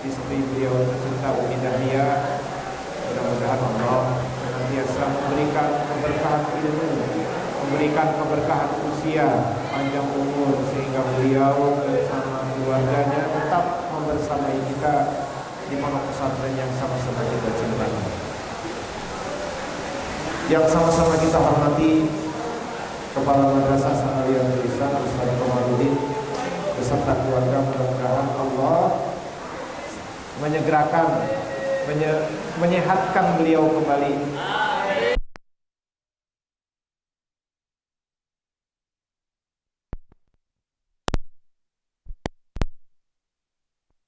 istri beliau tercinta Umi Dahlia. Mudah-mudahan Allah senantiasa memberikan keberkahan ilmu, memberikan keberkahan usia, panjang umur, sehingga beliau bersama keluarganya tetap membersamai kita di pondok pesantren yang sama-sama kita cintai, yang sama-sama kita hormati Kepala Madrasah Sanawiyah Desa Ustaz Komarudin beserta keluarga. Mudah-mudahan Allah menyehatkan beliau kembali.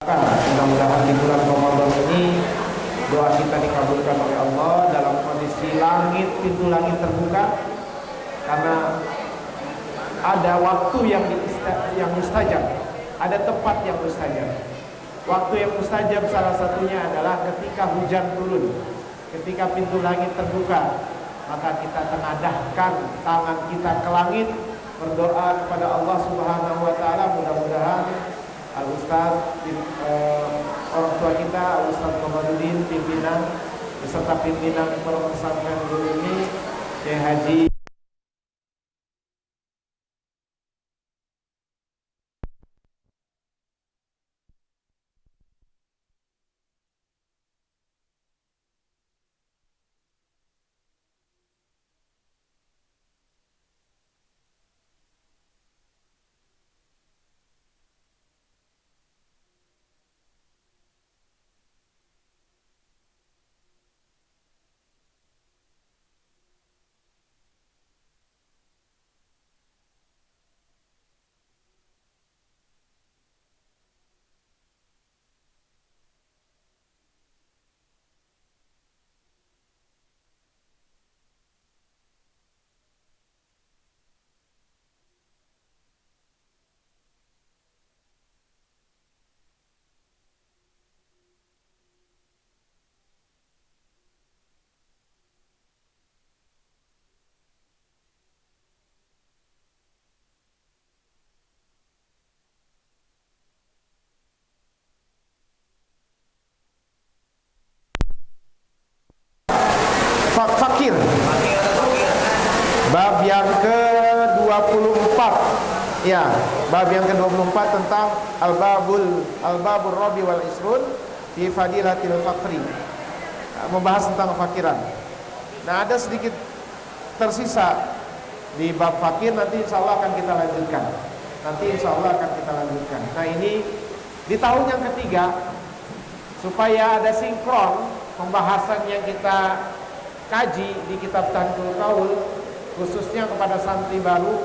Mudah-mudahan di bulan Ramadan ini doa kita dikabulkan oleh Allah dalam kondisi pintu langit terbuka, karena ada waktu yang mustajab, ada tempat yang mustajab. Waktu yang mustajab salah satunya adalah ketika hujan turun, ketika pintu langit terbuka, maka kita tengadahkan tangan kita ke langit, berdoa kepada Allah Subhanahu wa taala. Mudah-mudahan Al-Ustaz, orang tua kita Al-Ustaz Komarudin, pimpinan beserta pimpinan pondok pesantren dulu ini, Syekh Haji fakir. Bab yang ke-24. Ya, bab yang ke-24 tentang al-babur rabi wal isrun fi fadilatil fakri. Membahas tentang fakiran. Nah, ada sedikit tersisa di bab fakir, nanti insyaallah akan kita lanjutkan. Nah, ini di tahun yang ketiga, supaya ada sinkron pembahasan yang kita kaji di kitab Tanqul Qaul, khususnya kepada santri baru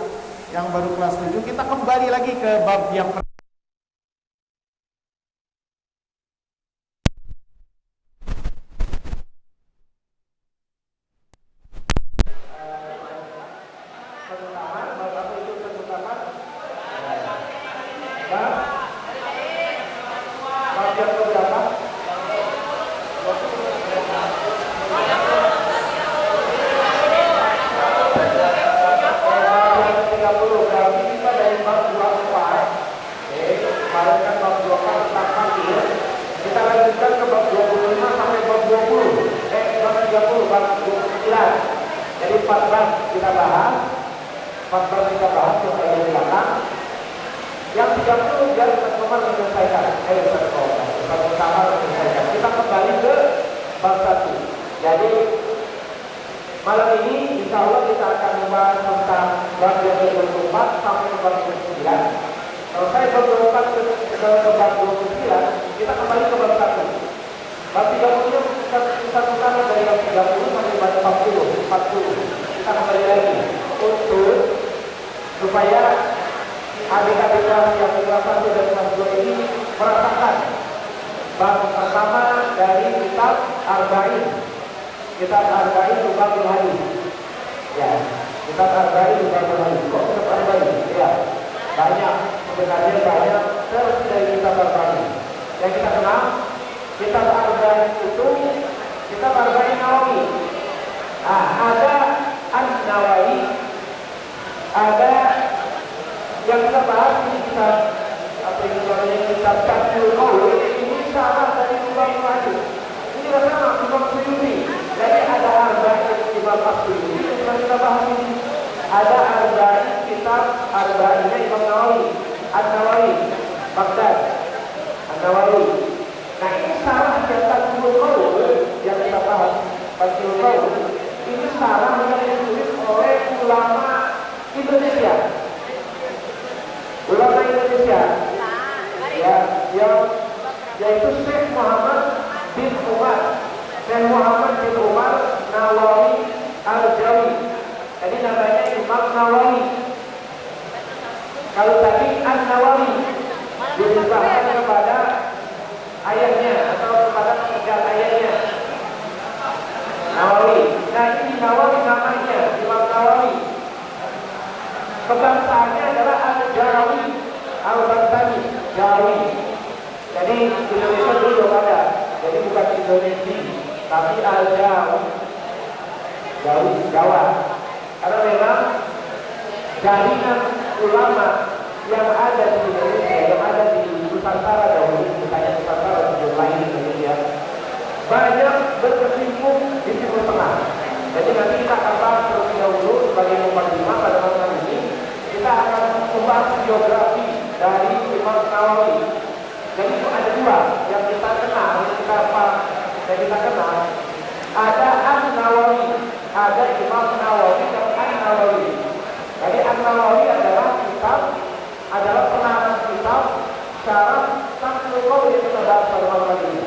yang baru kelas 7, kita kembali lagi ke bab yang yang kita bahas ini kita Tanqul Qaul ini sama bahas ini. Ada arba'in kitab arba'innya Imam Nawawi, An-Nawawi, Baghdad, An-Nawawi. Nah ini sarah yang Tadbirul Qaul yang kita bahas, Tadbirul Qaul. Ini sarah yang ditulis oleh ulama Indonesia. Ulama Indonesia, ya, yaitu Syekh Muhammad bin Umar, Syekh Muhammad bin Umar Nawawi Al-Jawi. Jadi namanya Imam Nawawi. Kalau tadi An-Nawawi dinisbahkan kepada ayahnya atau kepada pekerjaan ayahnya, Nawawi. Nah ini Nawawi namanya Imam Nawawi. Kebangsaannya adalah Al-Jawi, Al-Bantani, Jawi. Jadi Indonesia dulu ada. Jadi bukan Indonesia, tapi Al-Jawi, Jawa. Karena memang jaringan ulama yang ada di Indonesia, yang ada di Nusantara dahulu, misalnya Nusantara dan lain Indonesia, banyak berkecimpung di Timur Tengah. Jadi nanti kita akan bahas terlebih dahulu sebagai mukadimah pada masalah ini. Kita akan membahas biografi dari Imam Nawawi. Jadi itu ada dua yang kita kenal, yang kita kenal. Ada An-Nawawi, ada Imam Nawawi dan An-Nawawi. Jadi An-Nawawi adalah pengarang kitab Syarah Tadbirul Qaul yang kita bahas pada malam ini.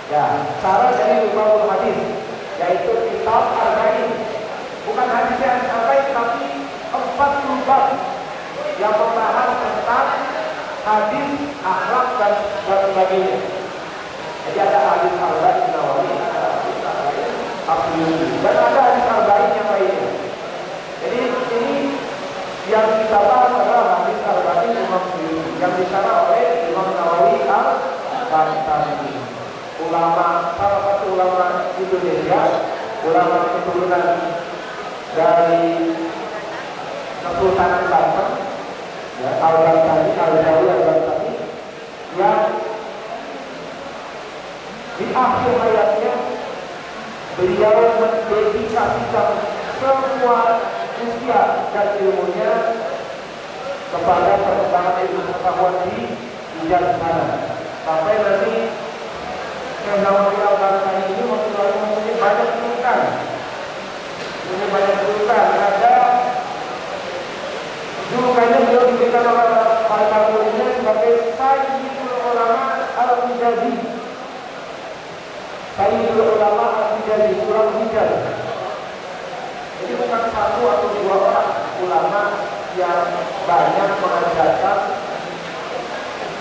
Ya, syarah dari Ulumul Hadis, yaitu kitab Arba'in. Bukan hadis yang sampai, tapi 40 bab yang membahas tentang hadis, akhlak dan sebagainya. Jadi ada hadis Arba'in Nawawi, ada hadis Arba'in Asyuyuti, dan ada hadis Arba'in yang lainnya. Jadi ini yang kita bahas adalah hadis Arba'in Imam Asyuyuti yang disyarah oleh Imam Nawawi Al-Bantani, ulama, salah satu ulama Indonesia, ulama keturunan dari Kesultanan Banten, ya, Al-Bantani, Al-Jawi, Al-Bantani, yang di akhir hayatnya beliau mendedikasikan semua usia dan ilmunya kepada perkembangan ilmu pengetahuan di jalan sana. Sampai nanti Syekh Nawawi Al-Bantani ini mempunyai banyak julukan. Ada julukannya beliau diberikan oleh para muridnya sebagai Sayyidul Ulama Al-Hijazi. Sayyidul Ulama Al-Hijazi, ulama Hijaz. Jadi bukan satu atau dua orang ulama yang banyak mengajarkan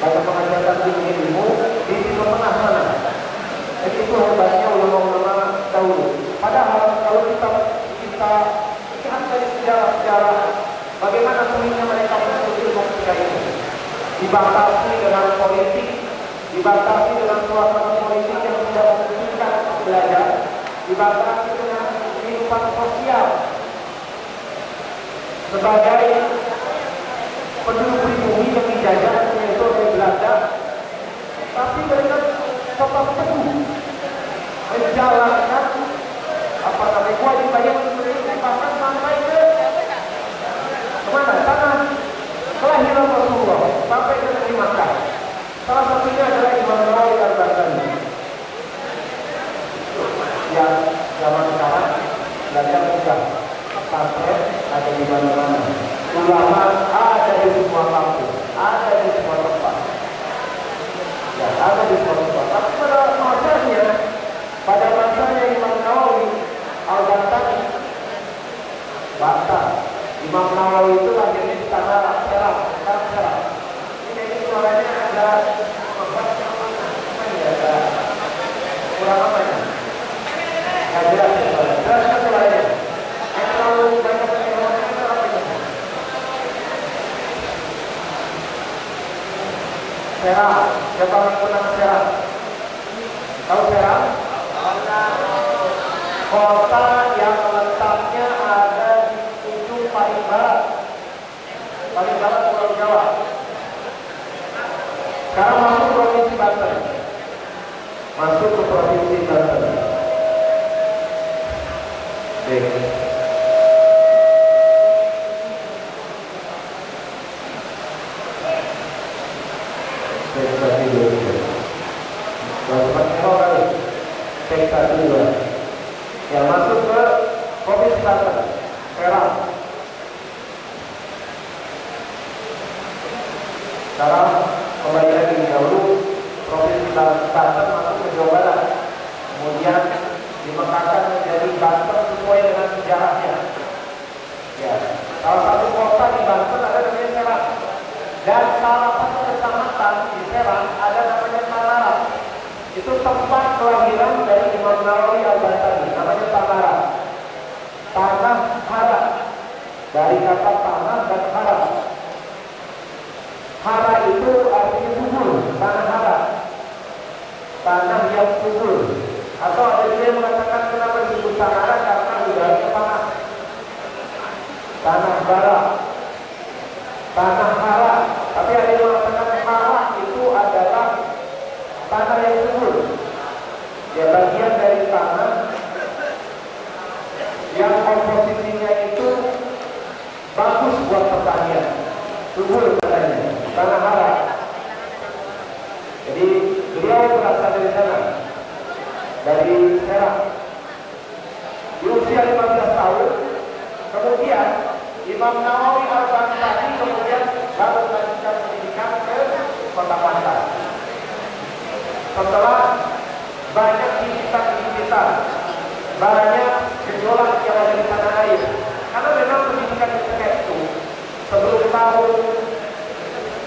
ilmu di Timur Tengah sana. Jadi itu hebatnya ulama-ulama dahulu. Padahal kalau kita lihat dari sejarah bagaimana sulitnya mereka menuntut ilmu ketika itu, dibatasi dengan politik, dibatasi dengan suasana politik yang tidak memungkinkan untuk belajar, dibatasi dengan kehidupan sosial sebagai penduduk pribumi yang dijajah yaitu oleh Belanda. Tapi mereka tetap teguh menjalankan kewajiban yang mereka, bahkan sampai ke kemana? Tanah kelahiran Rasulullah, sampai ke negeri Makkah. Salah satunya adalah Imam Nawawi Al-Bantani yang zaman sekarang belajar mudah, sampai ada di mana-mana. Ulama ada di semua kampus, ada di semua tempat. Ya, ada di semua tempat. Tapi pada masanya Imam Nawawi Al-Bantani, Imam Nawawi itu lahirnya di tanah Serang. Ini suaranya ada kurang apa ya? Nggak jelas ya suaranya. Jelaskan suaranya. Yang terlalu banyak informasi itu apa itu? Serang. Siapa yang pernah ke Serang? Tahu Serang? Kota yang letaknya ada di ujung paling barat Pulau Jawa. Sekarang masuk provinsi Banten. Masuk ke provinsi Banten. kecamatannya. Ya, salah satu kota di Banten ada namanya Serang. Dan salah satu kecamatan di Serang ada namanya Tanara. Itu tempat kelahiran dari Imam Nawawi Al-Bantani, namanya Tanara. Tanah hara, dari kata tanah dan hara. Hara itu artinya subur, tanah hara, tanah yang subur. Atau ada juga yang mengatakan kenapa disebut Tanara karena udaranya panas. Tanah bara, tanah hara. Tapi ada yang mengatakan hara itu adalah tanah yang subur. Ya, bagian dari tanah yang komposisinya itu bagus buat pertanian, subur katanya, tanah hara. Jadi beliau berasal dari sana, dari Serang. Di usia 15 tahun, kemudian Imam Nawawi Al-Bantani kemudian baru melanjutkan pendidikan ke Kota Banten. Setelah banyak himpitan, banyak gejolak yang ada di tanah air. Karena memang pendidikan ketika itu sebelum tahun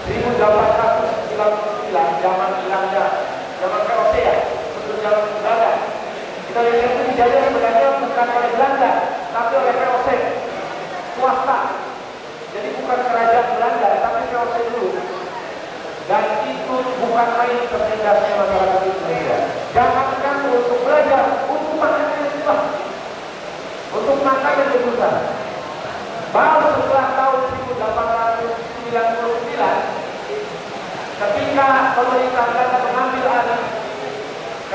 1899, zaman Belanda, zaman VOC ya, sebelum zaman Belanda. Kita lihat itu dijajah sebenarnya bukan oleh Belanda, tapi oleh VOC, swasta. Jadi bukan kerajaan Belanda, tapi VOC dulu. Dan itu bukan main terdendasnya masyarakat Indonesia. Jangankan untuk belajar, untuk makan yang susah, untuk makan yang susah. Baru setelah tahun 1899, ketika pemerintah Belanda mengambil alih,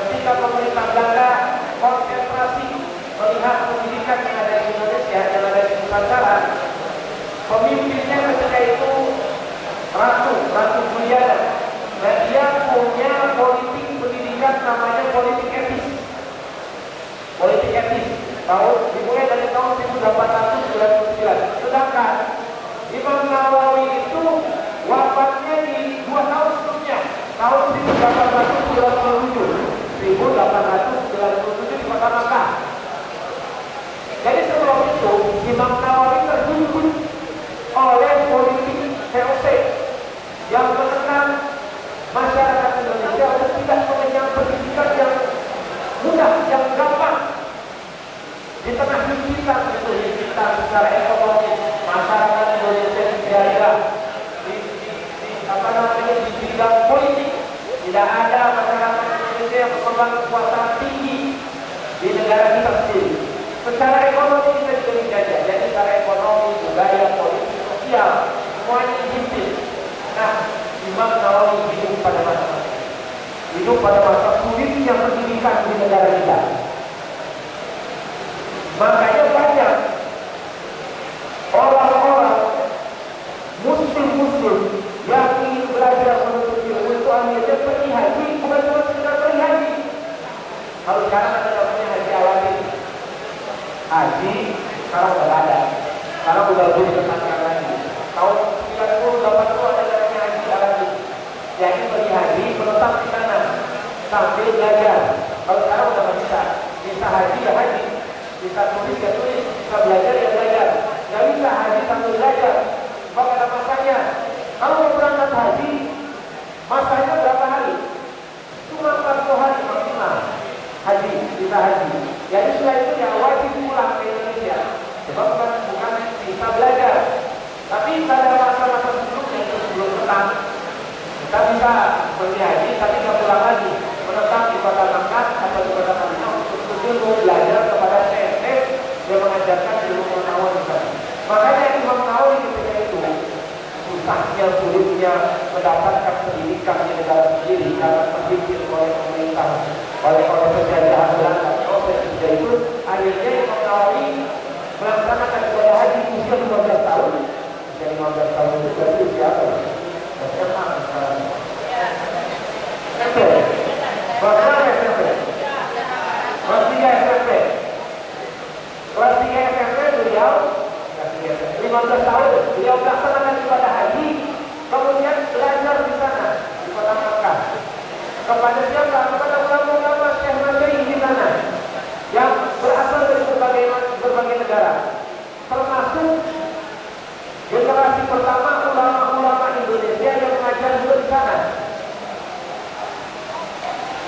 ketika pemerintah Belanda konsentrasi melihat pendidikan yang ada di Indonesia, yang ada di Nusantara, pemimpinnya ketika itu Ratu Juliana. Dan dia punya politik pendidikan namanya politik etis. Politik etis dimulai dari tahun 1899. Sedangkan Imam Nawawi itu wafatnya di 2 tahun sebelumnya, tahun 1897 di kota Makkah. Jadi sebelum itu Imam Nawawi terjun oleh politik VOC yang menekan masyarakat Indonesia untuk tidak mengenyam pendidikan yang mudah, yang gampang. Di tengah himpitan itu, himpitan secara ekonomi, masyarakat Indonesia dijajah di bidang politik. Tidak ada masyarakat Indonesia yang berkembang kekuasaan tinggi di negara kita sendiri. Secara ekonomi kita juga dijajah. Jadi secara ekonomi, budaya, politik, sosial, semuanya dihimpit. Nah, Imam Nawawi hidup pada masa sulitnya pendidikan di negara kita. Makanya banyak orang-orang muslim yang ingin belajar menuntut ilmu itu akhirnya pergi haji, bukan cuma sekedar pergi haji. Kalau sekarang ada namanya haji alami. Haji sekarang udah ada. Sekarang udah lebih dikatakan lagi. Tahun 90 ada namanya haji alami. Jadi pergi haji menetap di sana sambil belajar. Kalau sekarang udah bisa haji ya haji, bisa tulis ya tulis, bisa belajar ya belajar. Gak bisa haji sambil belajar. Sebab ada masanya. Kalau mau berangkat haji, masanya berapa hari? Cuma 40 hari maksimal. Haji, bisa haji. Jadi setelah itu ya wajib pulang ke Indonesia. Sebab bukan bisa belajar. Tapi pada masa-masa sebelumnya, sebelum petang, kita bisa pergi haji, tapi nggak pulang lagi. Menetap di kota Makkah atau di kota Madinah untuk tujuan belajar kepada TNS yang mengajarkan ilmu pengetahuan di sana. Makanya Imam Nawawi ketika itu susahnya, sulitnya mendapatkan pendidikan di negara sendiri karena terbimbing oleh pemerintah, oleh penjajahan Belanda. Sejak itu akhirnya Imam Nawawi melaksanakan ibadah haji usia 15 tahun. Usia 15 tahun itu berarti usia apa? SMA sekarang. SMP. Bagaimana SMP? Kelas 3 SMP. Kelas 3 SMP beliau 15 tahun beliau melaksanakan ibadah haji, kemudian belajar di sana di kota Makkah kepada siapa? Kepada ulama-ulama Syekh Masyayikh di sana yang berasal dari berbagai negara sejarah, termasuk generasi pertama ulama-ulama Indonesia yang mengajar juga di sana.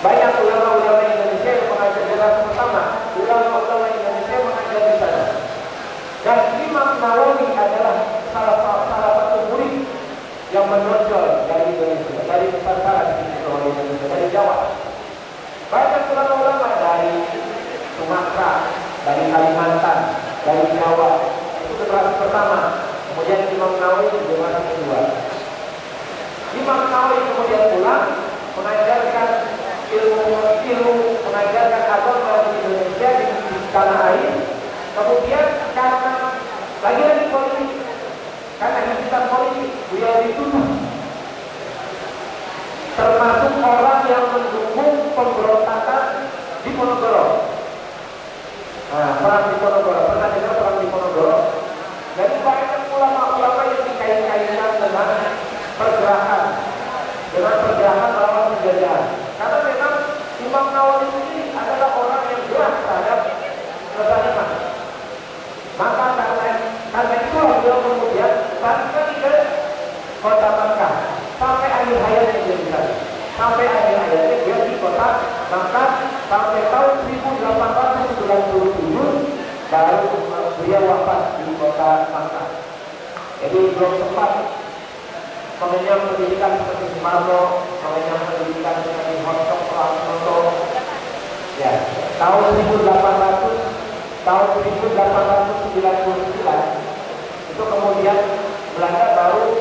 Banyak ulama-ulama Indonesia yang mengajar generasi pertama, ulama-ulama Indonesia yang mengajar di sana. Dan Imam Nawawi adalah salah satu murid yang menonjol dari Indonesia, dari Nusantara di Indonesia, dari Jawa. Banyak ulama-ulama dari Sumatera, dari Kalimantan, dari Jawa. Itu generasi pertama. Kemudian Imam Nawawi generasi kedua. Imam Nawawi kemudian pulang mengajarkan ilmu, mengajarkan agama di Indonesia di tanah air. Kemudian karena lagi-lagi politik, karena himpitan politik, beliau dituduh termasuk orang yang mendukung pemberontakan di Ponorogo. Nah, perang di Ponorogo, pernah dengar perang di Ponorogo? Jadi banyak ulama-ulama yang dikait-kaitkan dengan pergerakan melawan penjajahan. Karena memang Imam Nawawi sendiri adalah orang yang keras terhadap kezaliman. Maka karena itu beliau kemudian balik ke kota Makkah sampai akhir hayatnya dia di sana. Sampai akhir hayatnya dia di kota Makkah sampai tahun 1897 baru beliau wafat di kota Makkah. Jadi belum sempat mengenyam pendidikan seperti Soekarno, mengenyam pendidikan seperti Hotchok Pranoto. Ya, tahun 1899 itu kemudian Belanda baru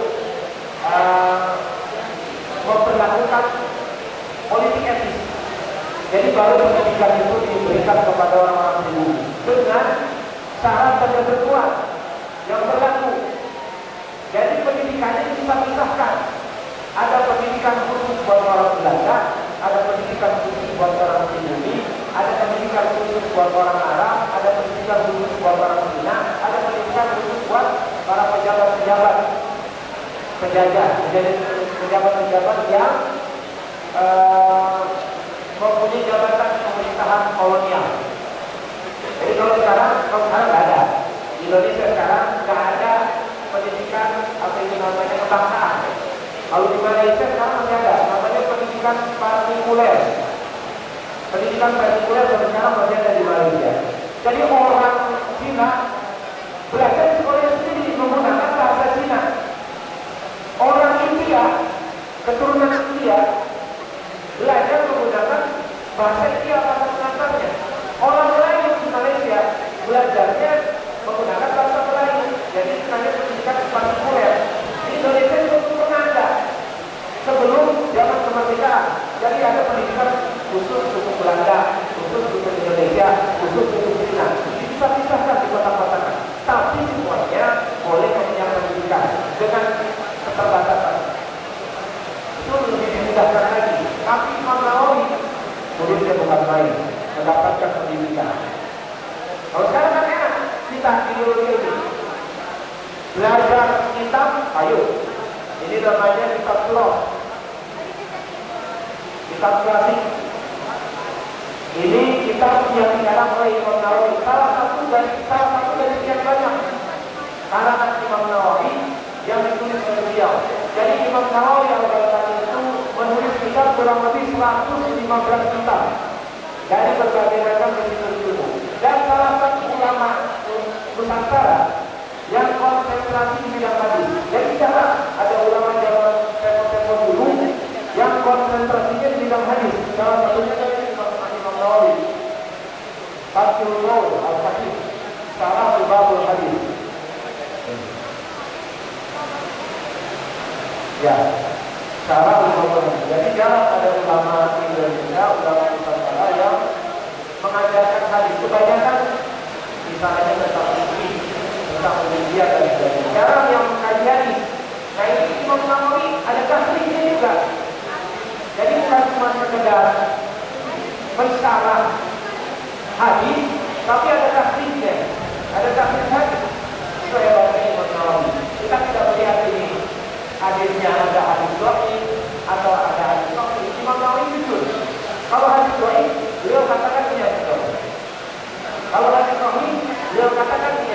memperlakukan politik etis. Jadi baru pendidikan itu diberikan kepada orang-orang pribumi dengan syarat dan ketentuan yang berlaku. Jadi pendidikannya dipisah-pisahkan. Ada pendidikan khusus buat orang Belanda, ada pendidikan khusus buat orang pribumi, ada pendidikan khusus buat orang Arab, ada pendidikan khusus buat orang Cina, ada pendidikan khusus buat para pejabat-pejabat penjajah, menjadi pejabat-pejabat yang mempunyai jabatan pemerintahan kolonial. Jadi kalau sekarang nggak ada. Di Indonesia sekarang nggak ada pendidikan apa itu namanya kebangsaan. Kalau di Malaysia sekarang masih ada namanya pendidikan partikuler. Pendidikan partikuler sampai sekarang masih ada di Malaysia. Jadi orang Cina belajar di sekolah sendiri menggunakan bahasa Cina. Orang India, keturunan India belajar menggunakan bahasa India, bahasa pengantarnya. Orang Melayu di Malaysia belajarnya menggunakan bahasa Melayu. Jadi sebenarnya pendidikan partikuler. Di Indonesia itu pernah ada sebelum zaman kemerdekaan. Jadi ada pendidikan khusus untuk Belanda, khusus untuk Indonesia, khusus untuk Cina. Dipisah-pisahkan di kota-kota. Tapi semuanya boleh mengenyam pendidikan dengan keterbatasan. Itu lebih dimudahkan lagi. Tapi Imam Nawawi muridnya bukan main, mendapatkan pendidikan. Kalau sekarang kan enak, kita ilmu belajar kitab, ayo. Ini namanya kitab surah, kitab klasik. Ini kitab yang dikarang oleh Imam Nawawi. Salah satu dari sekian banyak karangan Imam Nawawi yang ditulis oleh beliau. Jadi Imam Nawawi Al-Ghazali itu menulis kitab kurang lebih 115 kitab dari berbagai macam disiplin ilmu. Dan salah satu ulama Nusantara yang konsentrasi di bidang hadis. Jadi jarang ada ulama zaman tempo dulu yang konsentrasinya di bidang hadis. Salah satunya dari Imam Nawawi. Fathul Qadir Al-Hadis, Syarah Babul Hadis. Ya, cara ulama. Jadi jarang ada ulama Indonesia, ulama Nusantara yang mengajarkan hadis. Kebanyakan misalnya tentang fikih, tentang media dan sebagainya. Jarang yang mengkaji hadis. Nah ini Imam Nawawi ada tasrihnya juga. Jadi bukan cuma sekedar mensyarah hadis, tapi ada tasrihnya, ada tasrih hadis. Itu hebatnya Imam Nawawi. Kita tidak melihat ini hadisnya ada hadis dhaif atau ada hadis sahih. Imam Nawawi jujur. Kalau hadis dhaif, beliau katakan ini hadis dhaif. Kalau hadis sahih, beliau katakan ini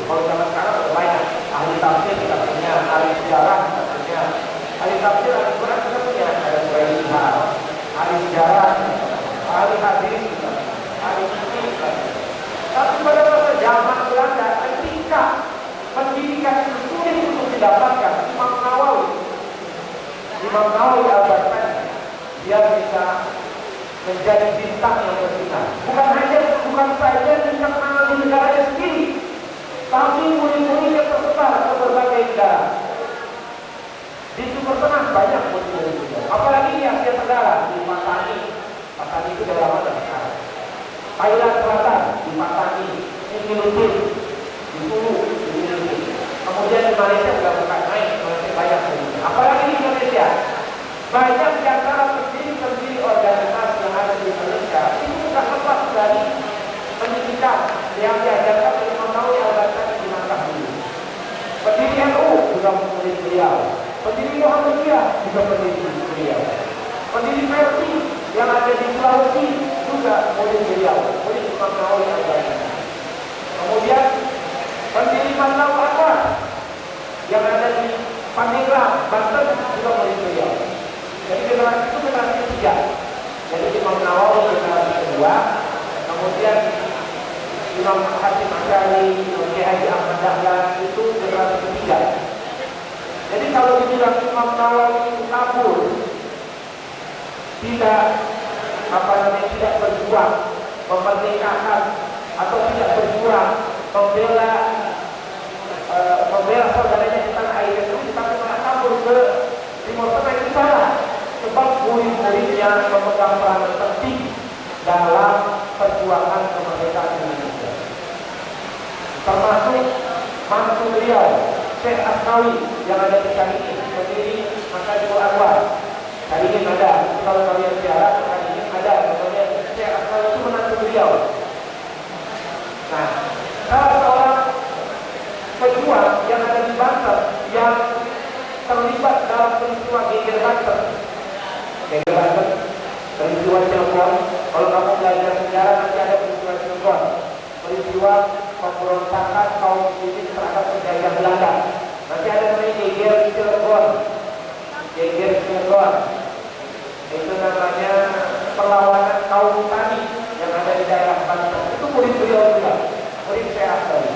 Kalau zaman sekarang udah banyak ahli tafsir kita punya, ahli sejarah kita punya, ahli tafsir, ahli Quran kita punya, ada Quraisy, ahli sejarah, ahli hadis kita, ahli fikih kita. Tapi pada masa zaman Belanda, ketika pendidikan itu sulit untuk didapatkan, Imam Nawawi al-Baghdadi dia bisa menjadi bintang yang bersinar. Bukan saja dikenal di negaranya sendiri, tapi murid-muridnya tersebar ke berbagai negara. Di Timur Tengah banyak murid-murid, apalagi di Asia Tenggara, di Patani. Patani itu daerah mana sekarang? Thailand Selatan, di Patani, di Filipina, di Sulu, di Filipina. Kemudian di Malaysia juga bukan main, masih banyak murid. Apalagi di Indonesia, banyak di antara pendiri organisasi yang ada di Indonesia itu bukan lepas dari pendidikan yang diajarkan oleh Imam Nawawi al-Baghdadi di Makkah dulu. Pendiri NU juga murid beliau, pendiri Muhammadiyah juga pendiri beliau, pendiri Mersi yang ada di Sulawesi juga murid beliau, murid Imam Nawawi al-Baghdadi. Kemudian pendiri Masjid Anwar yang ada di Pandeglang, Banten juga murid beliau. Jadi generasi itu generasi ketiga. Jadi Imam Nawawi generasi kedua, kemudian Imam Hasyim Asy'ari, Kiai Haji Ahmad Dahlan itu generasi ketiga. Jadi kalau dibilang Imam Nawawi itu kabur, tidak tidak berjuang memerdekakan atau tidak berjuang membela saudaranya di tanah air itu, tapi malah kabur ke Timur Tengah, itu salah. Sebab murid-muridnya memegang peran penting dalam perjuangan kemerdekaan Indonesia. Termasuk mantu beliau, Syekh Asnawi yang ada di Caringin, pendiri Masjidul Anwar. Caringin ada, kalau kalian ziarah Caringin ada, kemudian Syekh Asnawi itu menantu beliau. Nah, salah seorang pejuang yang ada di Banten yang terlibat dalam peristiwa Geger Banten, peristiwa Cilegon. Kalau kamu belajar sejarah nanti ada peristiwa Cilegon, peristiwa pemberontakan kaum muslimin terhadap penjajah Belanda. Nanti ada namanya Geger Cilegon. Itu namanya perlawanan kaum tani yang ada di daerah Banten. Itu murid beliau juga, murid saya tadi.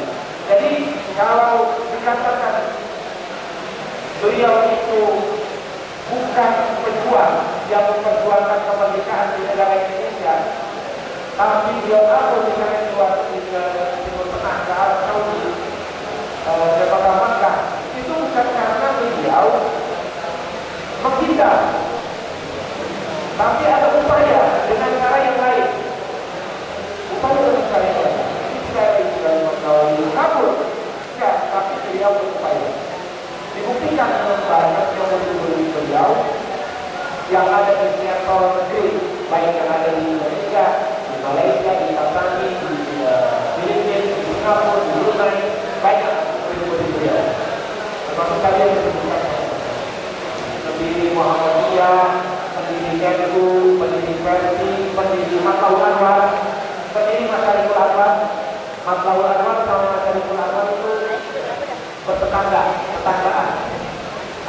Jadi kalau dikatakan beliau itu bukan pejuang yang memperjuangkan kemerdekaan di negara Indonesia, tapi beliau kabur di Timur Tengah ke Arab Saudi, ke Makkah, itu bukan karena beliau menghindar, tapi ada upaya dengan cara yang lain. Kabur, ya, tapi beliau berupaya. Dibuktikan dengan banyak yang murid beliau yang ada di sektor negeri, baik yang ada di Indonesia, di Malaysia, di Tanzania, di Filipina, di Singapura, di Brunei, banyak murid beliau. Termasuk kalian disebutkan pendiri Muhammadiyah, pendiri NU, pendiri Mersi, pendiri Masjidul Anwar, pendiri Masjidul Anwar. Masjidul Anwar sama Masjidul Anwar itu tetanggaan.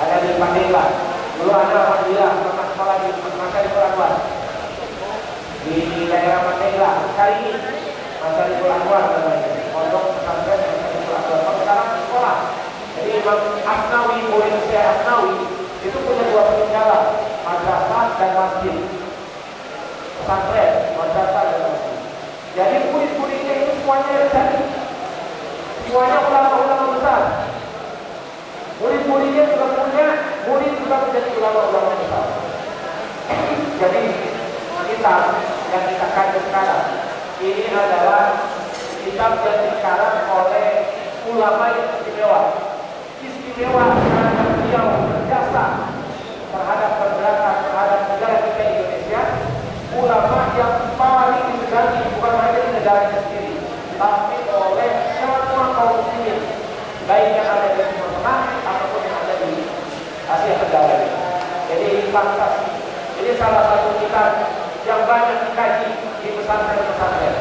Ada di Pandeglang. Dulu ada alhamdulillah pernah sekolah di Masjidul Anwar di daerah Pandeglang. Kali ini Masjidul Anwar namanya. Pondok pesantren Masjidul Anwar. Sekarang sekolah. Jadi Imam Asnawi, murid Syekh Asnawi itu punya dua peninggalan, madrasah dan masjid. Pesantren, madrasah dan masjid. Jadi murid-muridnya itu semuanya jadi, semuanya ulama-ulama besar. Murid-muridnya juga punya murid juga menjadi ulama-ulama besar. Jadi kitab yang kita kaji sekarang ini adalah kitab yang dikarang oleh ulama yang istimewa karena beliau berjasa terhadap pergerakan terhadap negara kita Indonesia. Ulama yang paling disegani bukan hanya di negaranya sendiri, tapi oleh semua kaum muslimin, baik yang ada di Timur Tengah ataupun yang ada di Asia Tenggara. Jadi pantas, ini salah satu kitab yang banyak dikaji di pesantren-pesantren.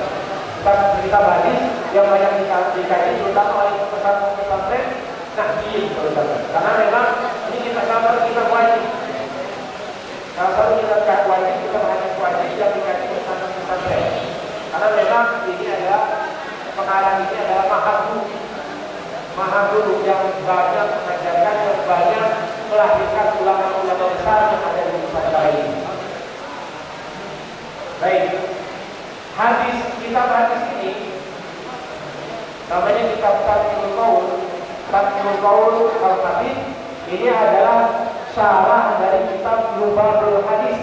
Kita hadis yang banyak dikaji terutama oleh pesantren tahqiq karena memang ini kita salah kita wajib. Salah satu kita wajib kita banyak wajib yang dikaji pesantren. Karena memang ini adalah pengarang ini adalah mahaguru yang banyak mengajarkan, yang banyak melahirkan ulama-ulama besar yang ada di Nusantara ini. Baik, kitab hadis ini namanya kitab Tatmul Qaul Al-Hadis. Ini adalah syarah dari kitab Lubabul Hadis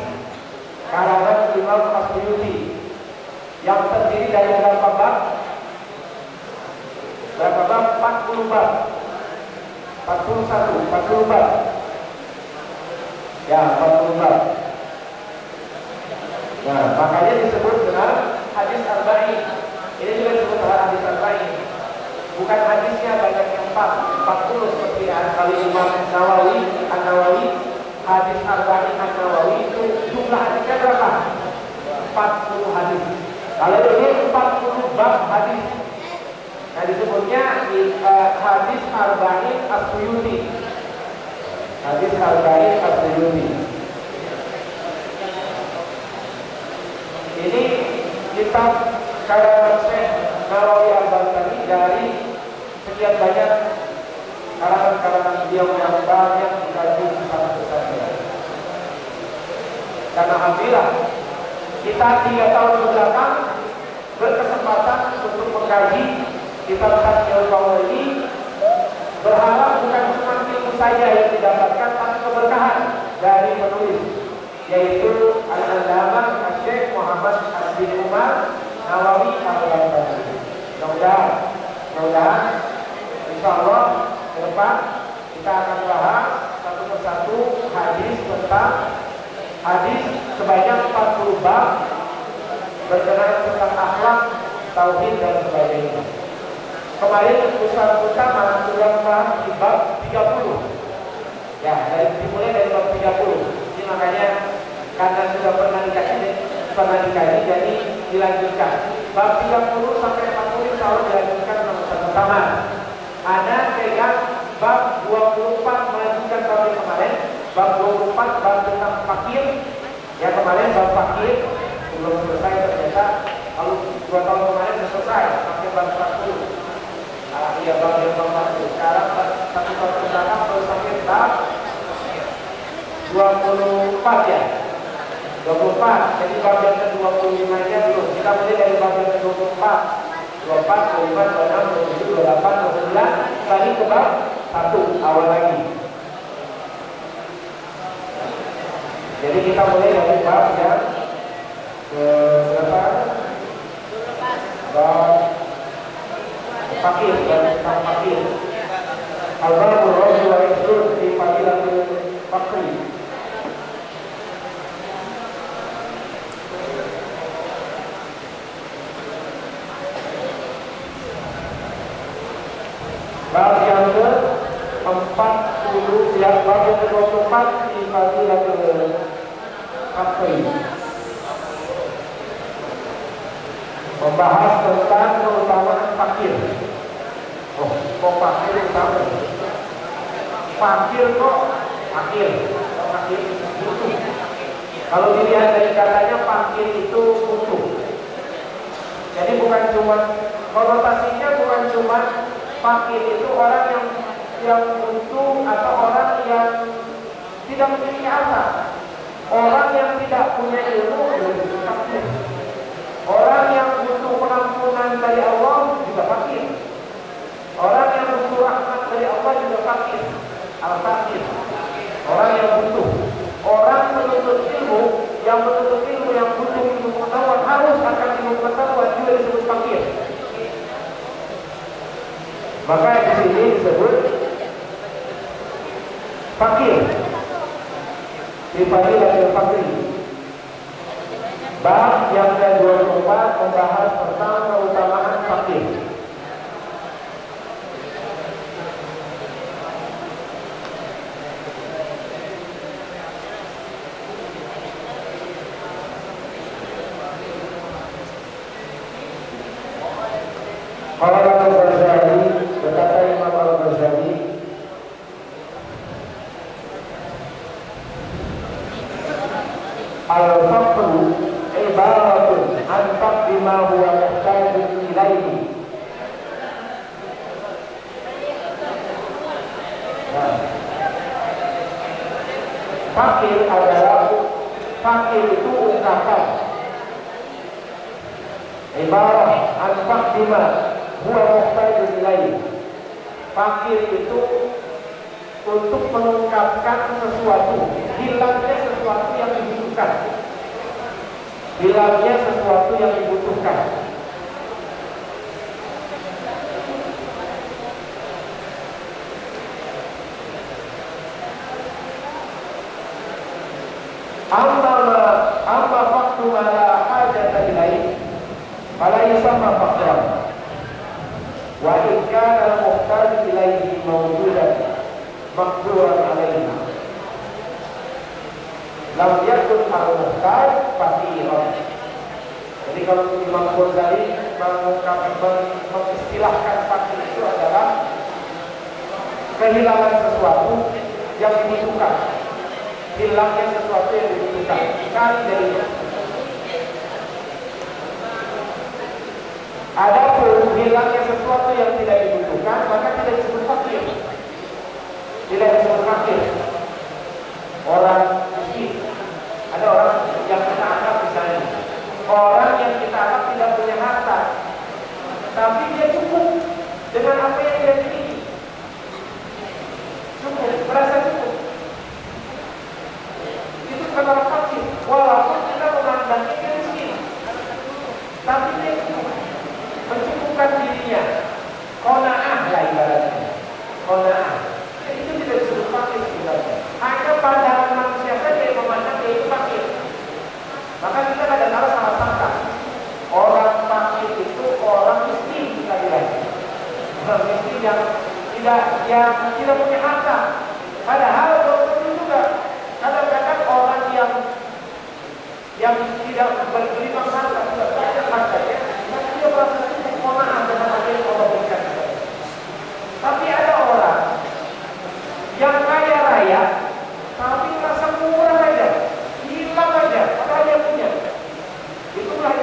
karangan Imam As-Suyuti yang terdiri dari berapa bab? 40 bab. 40 bab. Ya, 40 bab. Nah, makanya disebut dengan hadis arba'in. Ini juga disebut dengan hadis arba'in. Bukan hadisnya banyak yang 40 seperti kali Imam An-Nawawi. Hadis arba'in An-Nawawi itu jumlah hadisnya berapa? 40 hadis. Kalau ini 40 bab hadis. Nah, disebutnya hadis arba'in As-Suyuti. Hadis arba'in As-Suyuti. Ini kitab karangan Syekh Nawawi Al-Balkani dari sekian banyak karangan-karangan beliau yang banyak dikaji besar-besarnya. Dan alhamdulillah kita 3 tahun belakang berkesempatan untuk mengkaji kitab Tatmul Qaul ini, berharap bukan cuma ilmu saja yang didapatkan, tapi keberkahan dari penulis, yaitu Al-Allamah Syekh Muhammad bin Umar Nawawi Al-Balkani. Mudah-mudahan insyaallah ke depan kita akan bahas satu persatu hadis tentang hadis sebanyak 40 bab berkenaan tentang akhlak, tauhid dan sebagainya. Kemarin usaha utama sudah membahas di bab 30. Ya, dimulai dari bab 30. Ini makanya karena sudah pernah dikaji jadi dilanjutkan. Bab 30 sampai 40 insya dilanjutkan sama-sama. Ada pegang bab 24 melanjutkan bab yang kemarin. Bab 24 bab tentang fakir. Ya, kemarin bab fakir belum selesai ternyata. Lalu 2 tahun kemarin sudah selesai sampai bab 40. Iya, bab yang keempat. Sekarang satu tahun belakang baru sampai bab 24 ya. 24. Jadi bab yang ke-25 nya belum. Kita mulai dari bab yang ke-24. 24, 25, 26, 27, 28, 29. Tadi ke bab 1 awal lagi. Jadi kita mulai dari bab yang ke berapa? Bab fakir dan tentang fakir. Al-Babur Rasul wa Isrud di Fadilatul Fakri. Bab yang ke-40 ya, bab yang ke-24 di Fadilatul Fakri. Membahas tentang keutamaan fakir. Oh, kok fakir utama? Fakir kok fakir? Fakir butuh. Kalau dilihat dari katanya fakir itu butuh. Jadi bukan cuma konotasinya bukan cuma fakir itu orang yang butuh atau orang yang tidak memiliki harta. Orang yang tidak punya ilmu itu fakir. Orang yang butuh pengampunan dari Allah juga fakir. Orang yang butuh rahmat dari Allah juga fakir. Al-fakir. Orang yang butuh. Orang menuntut ilmu, yang butuh ilmu pengetahuan harus akan ilmu pengetahuan juga disebut fakir. Maka di sini disebut fakir. Di Fadilatul Fakri. Bab yang ke-24 membahas tentang keutamaan fakir. Nah, fakir adalah fakir itu ungkapan ibarat al-fakdima huwa muhtajun ilaih. Fakir itu untuk mengungkapkan sesuatu, hilangnya sesuatu yang dibutuhkan, hilangnya sesuatu yang dibutuhkan. Amma faktu mala hajata ilaih fala yusamma fakran wa in kana al-muhtaj ilaihi mawjudan maqduran alaihi lam yakun al-muhtaj faqiran. Jadi kalau Imam Ghazali mengistilahkan fakir itu adalah kehilangan sesuatu yang dibutuhkan, hilangnya sesuatu yang dibutuhkan, cari dari. Adapun hilangnya sesuatu yang tidak dibutuhkan, maka tidak disebut fakir. Tidak disebut fakir. Orang miskin, ada orang yang kita anggap misalnya, orang yang kita anggap tidak punya harta, tapi dia cukup dengan apa yang dia miliki, cukup, merasa cukup. Itu bukan orang fakir, walaupun kita memandangnya dia miskin, tapi dia cukup, mencukupkan dirinya. Qanaah lah ibaratnya, qanaah. Itu tidak disebut fakir sebenarnya. Hanya pandangan manusia saja yang memandang dia itu fakir. Maka kita kadang-kadang salah sangka, orang fakir itu orang miskin, kita bilang. Orang miskin yang tidak punya harta. Padahal belum tentu juga. Kadang-kadang orang yang tidak bergelimang harta, tidak banyak hartanya, tapi dia merasa cukup, qanaah dengan apa yang Allah berikan. Tapi ada orang yang kaya raya, tapi merasa murah aja, hilang aja, padahal dia punya. Itulah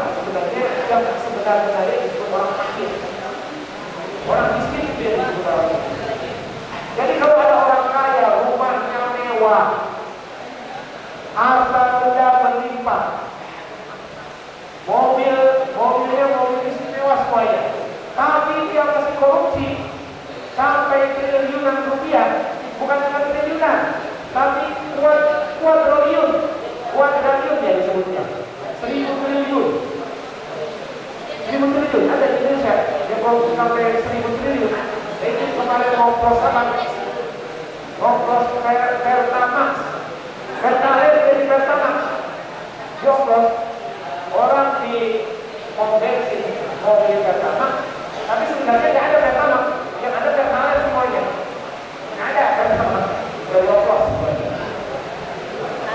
sebenarnya yang sebenarnya disebut orang fakir. Orang miskin itu yang disebut orang fakir. Jadi kalau ada orang kaya, rumahnya mewah, harta benda berlimpah, mobilnya mobil istimewa semuanya, tapi dia masih korupsi sampai triliunan rupiah, bukan cuma triliunan, tapi kuadriliun ya disebutnya, 1000 triliun ada di Indonesia. Dia korupsi sampai 1000 triliun. Itu kemarin ngoplos Pertamax, Pertalite jadi Pertamax, dioplos orang di pom bensin mobil Pertamax, tapi sebenarnya tidak ada Pertamax, yang ada Pertalite semuanya, tidak ada Pertamax, dioplos semuanya.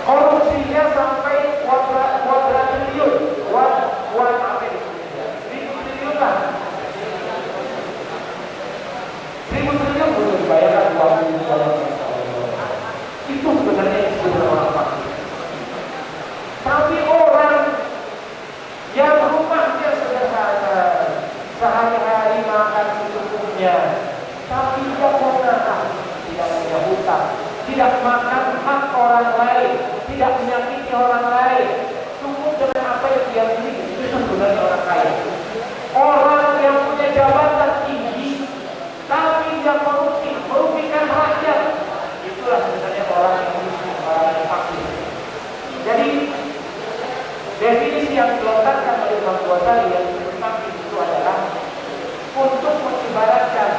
Korupsinya sampai kuadriliun, apa ini? 1000 triliun lah. 1000 triliun belum dibayarkan uang itu sebenarnya disebut orang fakir. Tapi orang yang rumahnya sederhana, sehari-hari makan secukupnya, tapi dia qanaah, tidak punya hutang, tidak makan hak orang lain, tidak menyakiti orang lain, cukup dengan apa yang dia miliki, itu sebenarnya orang kaya. Orang yang punya jabatan tinggi, tapi dia korupsi, merugikan rakyat, itulah sebenarnya orang yang miskin, orang yang fakir. Jadi definisi yang dilontarkan oleh Imam Ghazali yang disebut fakir itu adalah untuk mengibaratkan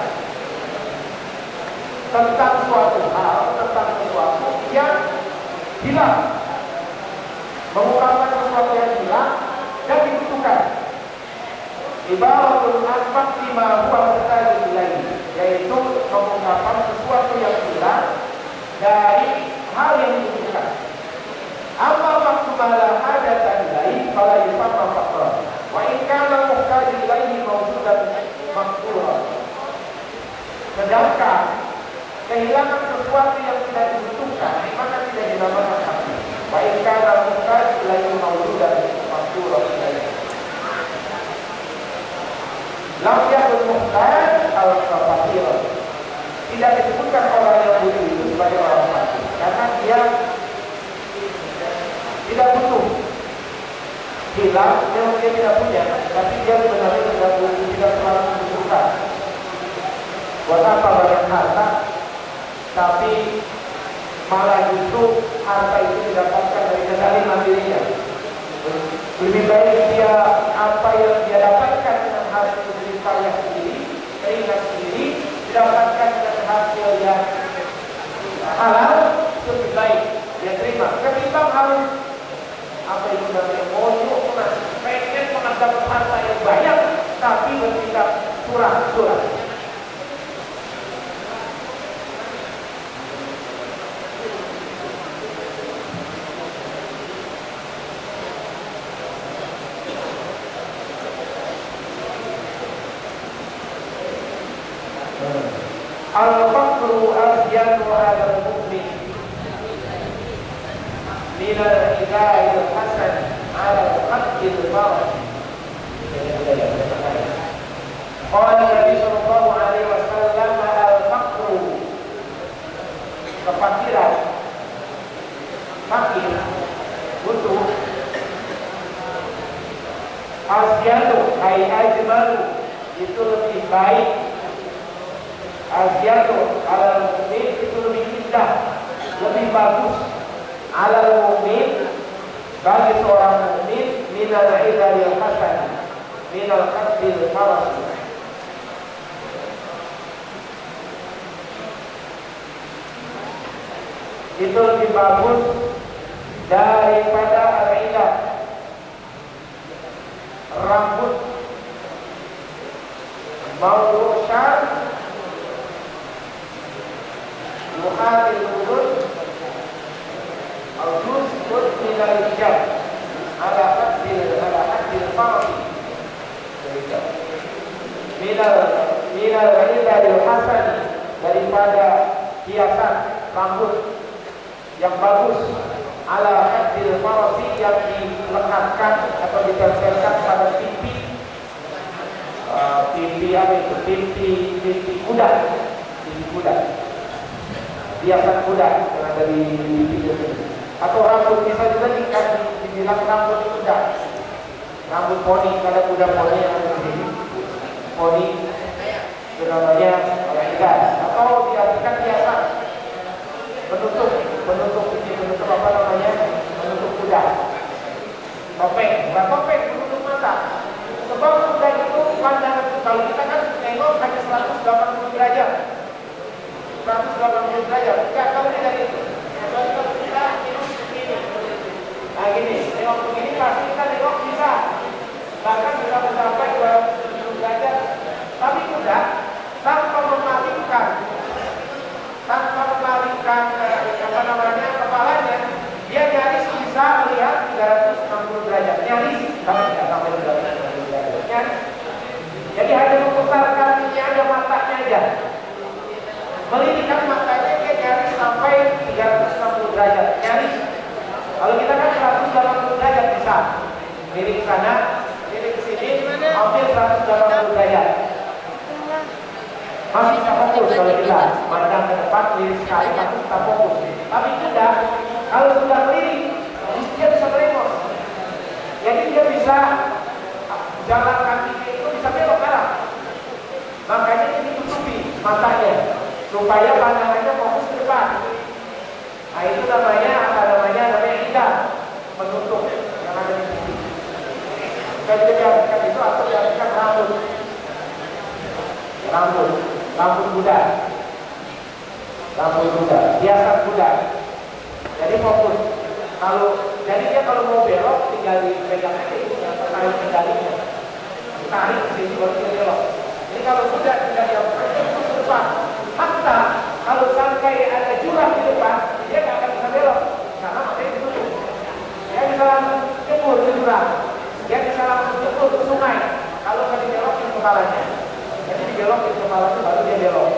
tentang suatu hal, tentang sesuatu yang hilang, mengungkapkan sesuatu yang hilang dan dibutuhkan. Ibaratul anfaq lima huwa muhtajun ilaihi, yaitu mengungkapkan sesuatu yang hilang dari hal yang dibutuhkan. Amma faktu mala hajatan ilaihi fala yusamma faqran wa in kana muhtajun ilaihi mawjudan maqduran. Sedangkan kehilangan sesuatu yang tidak dibutuhkan maka tidak dinamakan fakir. Wa in kana muhtajun ilaihi mawjudan maqduran. Lam yakun muhtaj al-fakir. tidak disebutkan orang yang butuh itu sebagai orang fakir, karena dia tidak butuh. Hilang, memang dia tidak punya, tapi dia sebenarnya tidak butuh, tidak selalu membutuhkan. Buat apa banyak harta, tapi malah justru harta itu didapatkan dari kezaliman dirinya. Lebih baik dia apa yang dia dapatkan dengan hasil jerih payah sendiri, keringat sendiri, didapatkan dengan hasil yang halal, lebih baik dia terima. Ketimbang harus apa itu namanya mojo, pengen mendapat harta yang banyak, tapi bertindak curang-curang. Al-faqru asyadu ala al-mu'min min al-hidayah al-hasan ala al-qadil al-marah. Qala Nabi sallallahu alaihi wasallam al-faqru, kefakiran, fakir, butuh, asyadu ay ajmalu, itu lebih baik, asyadu ala mu'min itu lebih indah, lebih bagus, ala mu'min bagi seorang mu'min, minal idhari al-hasan, minal qadil faras, itu lebih bagus daripada al-idah, rambut mawrusan muhatil urut al-juz minal hijab ala haddil fardi minal dari hasan, daripada hiasan rambut yang bagus, ala haddil fardi, yang dilekatkan atau ditempelkan pada pipi apa itu, pipi kuda, hiasan kuda yang ada di video ini. Atau rambut bisa juga dibilang rambut kuda, rambut poni, ada kuda poni yang ada di sini, poni itu namanya ikan. Atau diartikan hiasan, menutup apa namanya, menutup kuda, topeng, bukan topeng, menutup mata. Sebab kuda itu pandangan, kalau kita kan nengok hanya 180 derajat. 180 derajat, enggak, kalau tidak itu. Kalau kita nengok begini, nah gini, nengok begini pasti kita nengok bisa, bahkan bisa mencapai 270 derajat. Tapi kuda tanpa memalingkan apa namanya, kepalanya, dia nyaris bisa melihat 360 derajat, nyaris, tapi tidak sampai 360 derajat, nyaris. Jadi hanya memutarkan ini aja, matanya aja, melirikan matanya, dia nyaris sampai 360 derajat, nyaris. Kalau kita kan 180 derajat bisa, miring sana, miring ke sini, hampir 180 derajat. Masih bisa fokus kalau kita pandang ke depan, miring sekali, tapi kita fokus. Tapi kuda, kalau sudah miring, dia bisa merengos. Jadi dia bisa jalan kakinya itu bisa belok arah. Makanya ini tutupi matanya supaya pandangannya fokus ke depan. Nah itu namanya apa namanya? Namanya indah, menutup yang ada di sini. Kalau diartikan itu atau diartikan rambut kuda, hiasan kuda. Jadi fokus. Jadi dia kalau mau belok tinggal dipegang aja itu, tarik kendalinya, tarik ke sini baru dia belok. Jadi kalau kuda tinggal dia fokus ke depan. Hatta kalau sampai ada jurang di depan, dia nggak akan bisa belok karena matanya ditutup. Dia bisa langsung jebur ke jurang, dia bisa langsung jebur ke sungai. Kalau nggak dibelokin kepalanya, jadi dibelokin kepalanya baru dia belok.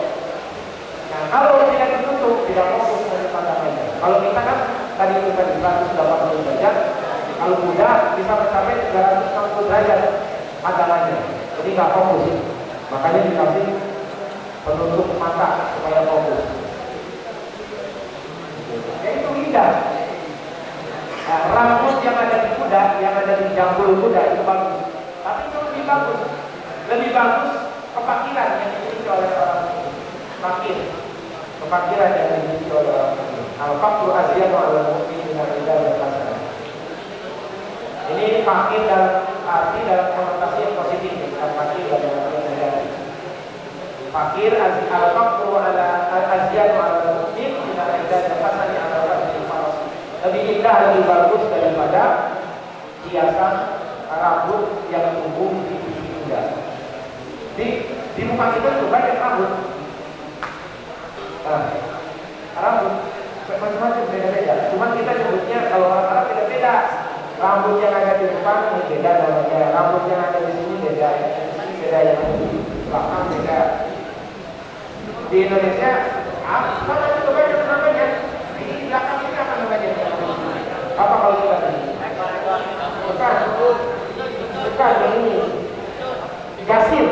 Nah kalau tidak ditutup, tidak fokus dari pandangannya. Kalau kita kan tadi itu tadi 180 derajat, kalau kuda bisa mencapai 360 derajat pandangannya, jadi nggak fokus. Makanya dikasih penutup mata supaya yang bulu kuda itu bagus. Tapi itu lebih bagus kepakiran yang dimiliki oleh orang fakir. Kepakiran yang dimiliki oleh orang fakir. Al-faqru azyanu 'alal mu'min min al-ridal hasanah. Ini fakir dalam arti dalam konotasi yang positif, bukan fakir dalam arti yang negatif. Fakir al-faqru azyanu 'alal mu'min min al-ridal hasanah 'alal rajul faras. Lebih indah, lebih bagus daripada hiasan rambut yang tumbuh di gigi kuda. Di muka kita itu banyak rambut. Nah, rambut macam-macam beda-beda. Cuma kita sebutnya kalau orang Arab beda-beda. Rambut yang ada di depan ini beda namanya. Rambut yang ada di sini beda. Di sini beda, yang ada di belakang beda. Di Indonesia, mana itu beda namanya? Ini di belakang ini apa namanya? Apa kalau kita ini? Bukan ini. Gasir.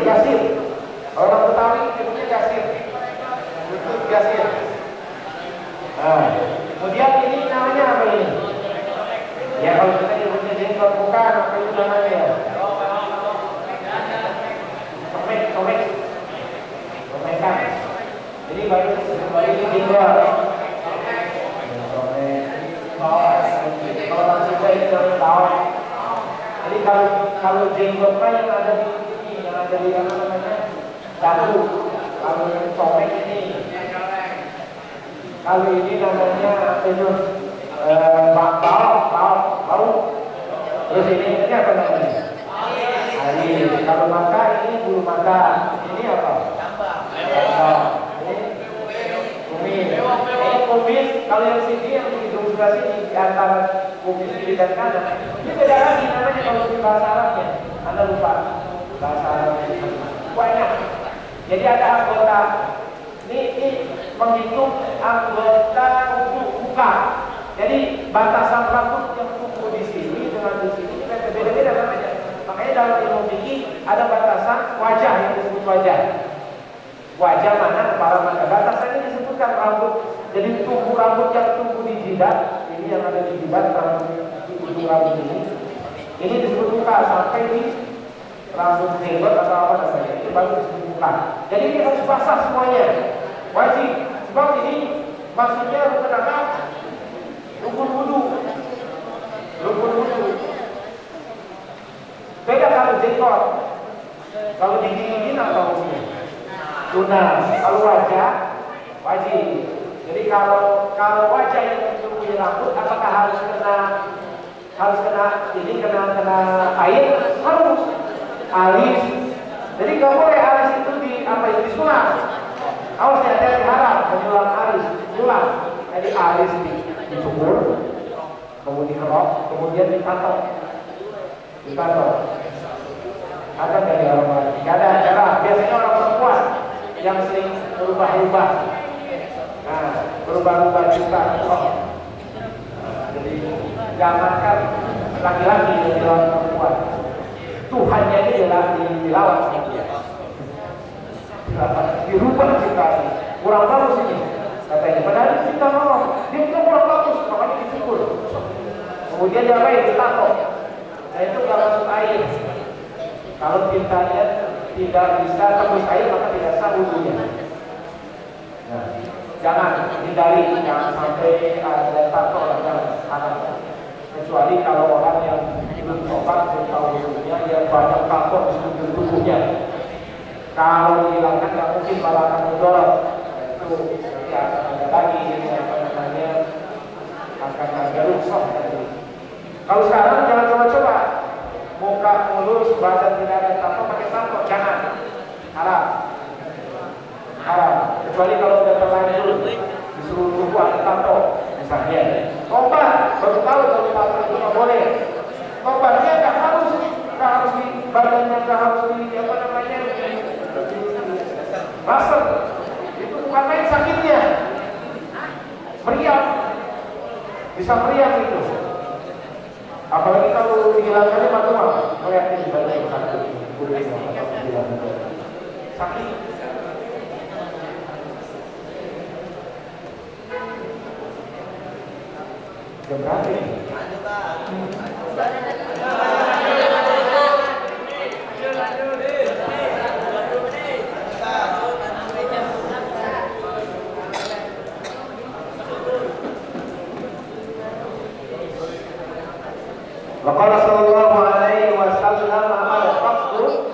Orang Betawi sebutnya gasir. Itu gasir. Nah, kemudian ini namanya apa ini? Ya kalau kita nyebutnya jenggot bukan, apa itu namanya? Tomekan. Ini baru ini jenggot. Kalau orang Sunda itu namanya. Jadi kalau jenggot yang ada di sini, yang ada di apa namanya? Dagu. Kalau yang sobek ini. Kalau ini namanya bau. Terus ini apa namanya? Alis. Kalau mata ini bulu mata. Ini apa? Ini kumis. Ini kumis. Kalau yang sini yang di hidung sebelah sini di antara kumis kiri dan kanan. Ini beda lagi namanya kalau di bahasa Arabnya. Anda lupa bahasa Arabnya banyak. Jadi ada anggota. Ini menghitung anggota untuk muka. Jadi batasan rambut yang tumbuh di sini dengan di sini beda-beda namanya. Makanya dalam ilmu fikih ada batasan wajah yang disebut wajah. Wajah mana? Para mana? Batasan ini disebutkan rambut. Jadi tumbuh rambut yang tumbuh di jidat, ini yang ada di jidat rambut di ujung rambut ini. Ini disebut muka sampai di rambut jenggot atau apa namanya. Itu baru disebut muka. Jadi ini harus basah semuanya. Wajib. Sebab ini maksudnya rukun apa? Rukun wudu. Beda kalau jenggot. Kalau gigi atau tunas. Kalau wajah wajib. Jadi kalau wajah yang menutupi rambut, apakah harus kena air? Harus. Alis. Jadi nggak boleh alis itu disulap. Awas ada haram menyulam alis, sulam. Jadi alis dicukur, kemudian dikerok, kemudian ditato. Ada dari orang lain? Tidak ada cara. Biasanya orang perempuan yang sering berubah-ubah. Nah, berubah-ubah juga. Jadi jangankan laki-laki yang dilawan perempuan. Tuhannya ini dilawan sama dia. Dirubah kita kurang bagus ini katanya. Padahal kita nolong. Dia itu kurang bagus, makanya dicukur. Kemudian dia ditato. Nah itu nggak masuk air. Kalau tintanya tidak bisa tembus air maka tidak sah wudunya. Nah, jangan hindari, jangan sampai ada tato dan anak. Kecuali kalau orang yang belum tobat belum tahu wudunya, dia banyak tato di seluruh tubuhnya. Kalau dihilangkan nggak mungkin malah akan mudorot. Itu ya ada lagi apa namanya akan ada rusak. Kalau sekarang jangan coba-coba. Muka mulus, badan tidak ada tato, pakai tato, jangan. Haram. Kecuali kalau udah terlanjur di seluruh tubuh ada tato, misalnya. Tobat, baru tahu kalau tato itu nggak boleh. Tobatnya nggak harus di badannya, nggak harus di apa namanya, basah. Itu bukan main sakitnya. Meriang, bisa meriang itu. Apalagi kalau dihilangkannya manual, melihatnya di badan yang sakit, sakit. Jam berapa ini? Wa qala sallallahu alaihi wasallam al-faqru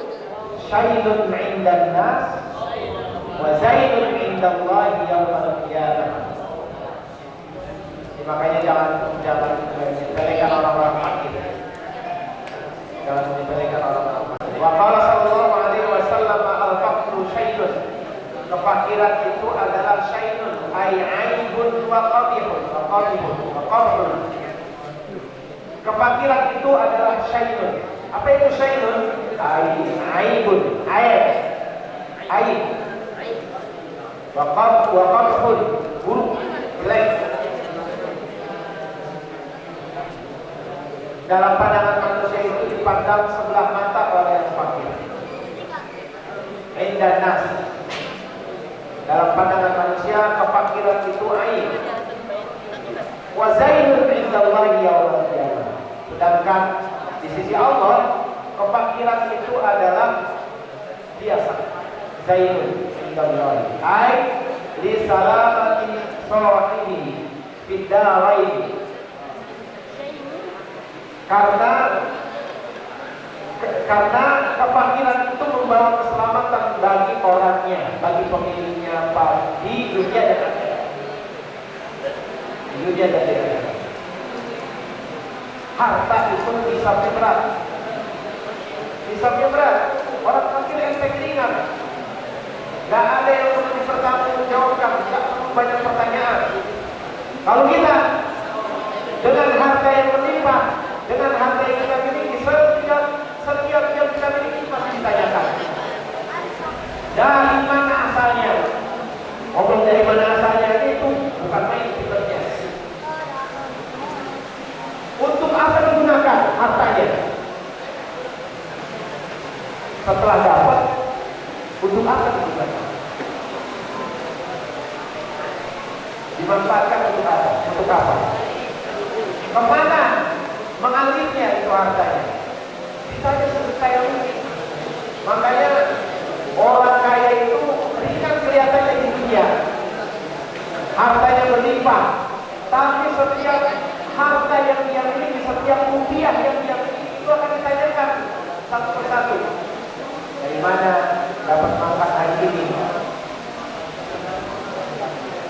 syailun 'indan nas wa zainun 'indallahi yaumil qiyamah. Makanya jangan menyepelekan orang-orang fakir. Jangan menyepelekan orang-orang fakir. Wa qala sallallahu alaihi wasallam al-faqru syailun. Kefakiran itu adalah syailun, ai aibun wa qabihun, Kefakiran itu adalah syailun. Apa itu syailun? Aibun, aib. Wa qabhun, buruk, jelek. Dalam pandangan manusia itu dipandang sebelah mata oleh yang fakir. Indan nas. Dalam pandangan manusia kefakiran itu aib. Wa zainun 'indallahi yaumil qiyamah. Sedangkan di sisi Allah kefakiran itu adalah biasa. Zainun 'indallahi ai li salamati sahibihi fid darain. Karena kefakiran itu membawa keselamatan bagi orangnya, bagi pemiliknya, di dunia dan akhirat. Di dunia dan akhirat. Harta itu hisabnya berat. Hisabnya berat. Orang fakir yang ringan. Gak ada yang perlu dipertanggungjawabkan, gak perlu banyak pertanyaan. Kalau kita dengan harta yang berlimpah, dengan harta yang kita miliki, setiap yang kita miliki pasti ditanyakan. Dari mana asalnya? Ngomong dari mana asalnya itu bukan main fiturnya. Untuk apa digunakan hartanya? Setelah dapat, untuk apa digunakan? Dimanfaatkan untuk apa? Untuk apa? Kemana mengalirnya itu hartanya? Kita disebut kaya mungkin. Makanya orang kaya itu ringan kelihatannya di dunia, hartanya berlimpah, tapi setiap harta yang dia miliki, setiap rupiah yang dia miliki itu akan ditanyakan satu persatu. Dari mana dapat makan hari ini?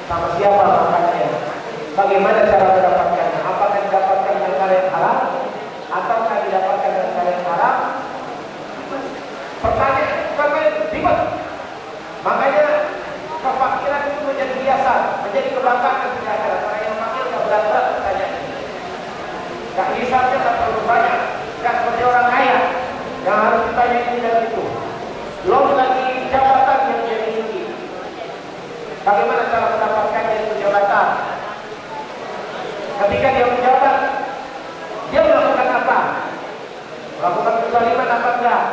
Sama siapa makannya? Bagaimana cara mendapatkannya? Apakah didapatkan dengan cara yang halal ataukah didapatkan dengan cara yang haram? Pertanyaan karena ribet. Makanya kefakiran itu menjadi biasa, menjadi kebanggaan di akhirat. Orang yang fakir nggak berat-berat bertanya. Gak hisabnya tak terlalu banyak. Gak seperti orang kaya yang harus ditanya ini dan itu. Belum lagi jabatan yang dia miliki. Bagaimana cara mendapatkannya itu jabatan? Ketika dia menjabat, dia melakukan apa? Melakukan kezaliman apa enggak?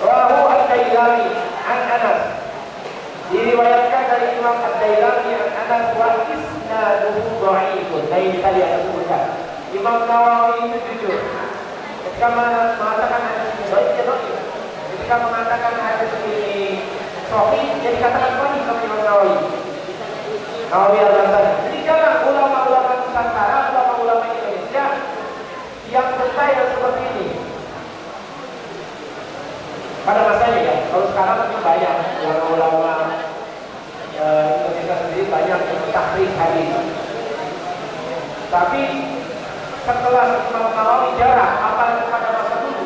Rahu Ad-Dailami an Anas. Diriwayatkan dari Imam Ad-Dailami an Anas wa isnaduhu dhaifun. Ini tadi ada sebutkan. Imam Nawawi itu jujur. Ketika mengatakan hadis ini dhaif, dia dhaif. Ketika mengatakan hadis ini sahih, jadi katakan sahih sama Imam Nawawi. Nawawi al-Ghazali. Jadi jangan ulama-ulama Nusantara, ulama-ulama Indonesia yang bertanya seperti ini. Pada masanya ya, kalau sekarang mungkin banyak ulama-ulama Indonesia sendiri banyak yang mentahrik hadis. Tapi setelah Imam Nawawi jarang, apalagi pada masa dulu,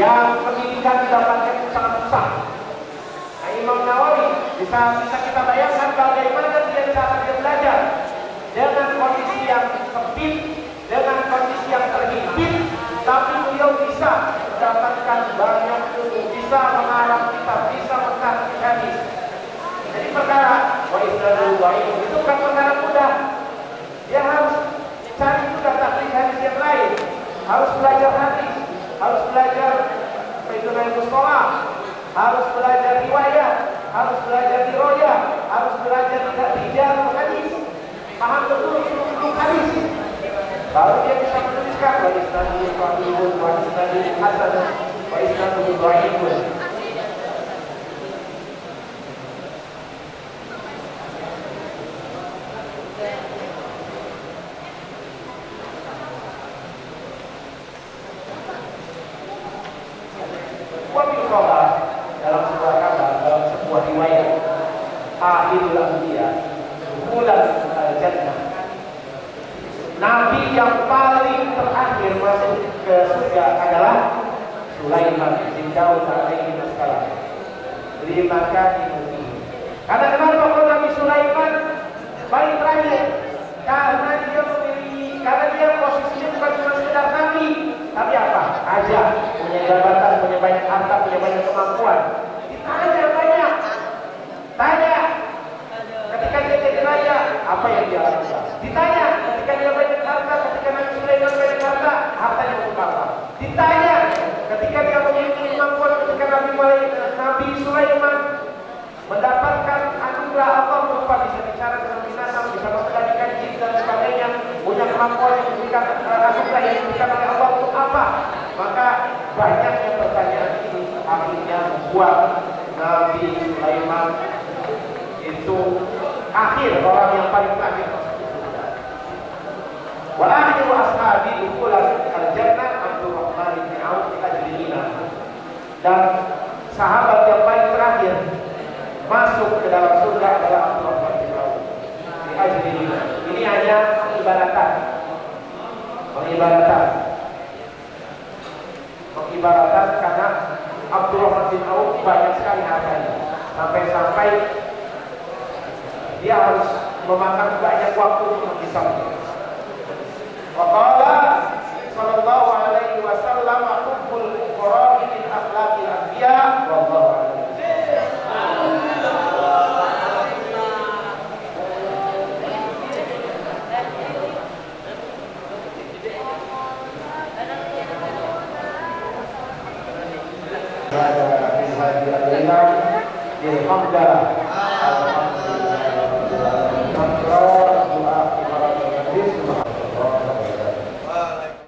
yang pendidikan didapatkan itu sangat susah. Nah, Imam Nawawi bisa kita bayangkan bagaimana cara dia belajar dengan kondisi yang sempit, dengan kondisi yang terhimpit, tapi beliau bisa mendapatkan banyak ilmu, bisa mengarang kitab, bisa mentahrik hadis. Jadi perkara wa isnadul dhaif itu bukan perkara mudah. Dia harus cari juga tahrik hadis yang lain, harus belajar hadis, harus belajar Baitullah Mustalah, harus belajar riwayat, harus belajar riwayat, harus belajar rijal hadis, paham betul ilmu hadis, baru dia bisa menuliskan wa isnadul dhaif wa isnadul hasan wa isnadul dhaif. akhirul anbiya bulan jannah. Nabi yang paling terakhir masuk ke surga adalah Sulaiman bin Daud alaihi wassalam. Lima kali. Karena kenapa kok Nabi Sulaiman paling terakhir? Karena dia posisinya bukan cuma sekedar nabi, tapi apa? Aja, punya jabatan, punya banyak harta, punya banyak kemampuan. Ditanya banyak. Tanya. Ketika dia jadi raja, apa yang dia lakukan? Ditanya. Ketika dia banyak harta, ketika Nabi Sulaiman banyak harta, hartanya untuk apa? Ditanya. Ketika dia memiliki kemampuan, ketika Nabi Sulaiman mendapatkan anugerah Allah berupa bisa bicara dengan binatang, bisa mengendalikan jin dan sebagainya, punya kemampuan yang diberikan anugerah yang diberikan oleh Allah untuk apa? Maka banyaknya pertanyaan ini akhirnya membuat Nabi Sulaiman itu akhir orang yang paling terakhir masuk surga. Wa akhiru ashabi dukulan al-jannah Abdurrahman bin Auf al-Ajlina. Dan sahabat yang paling terakhir masuk ke dalam surga adalah Abdurrahman bin Auf al-Ajlina. Ini hanya pengibaratan karena Abdurrahman bin Auf banyak sekali hartanya, sampai-sampai dia harus memakan banyak waktu untuk menghisapnya. Waqala sallallahu alaihi wasallam hubbul fuqara min akhlaqil anbiya wallahu a'lam. Alhamdulillah.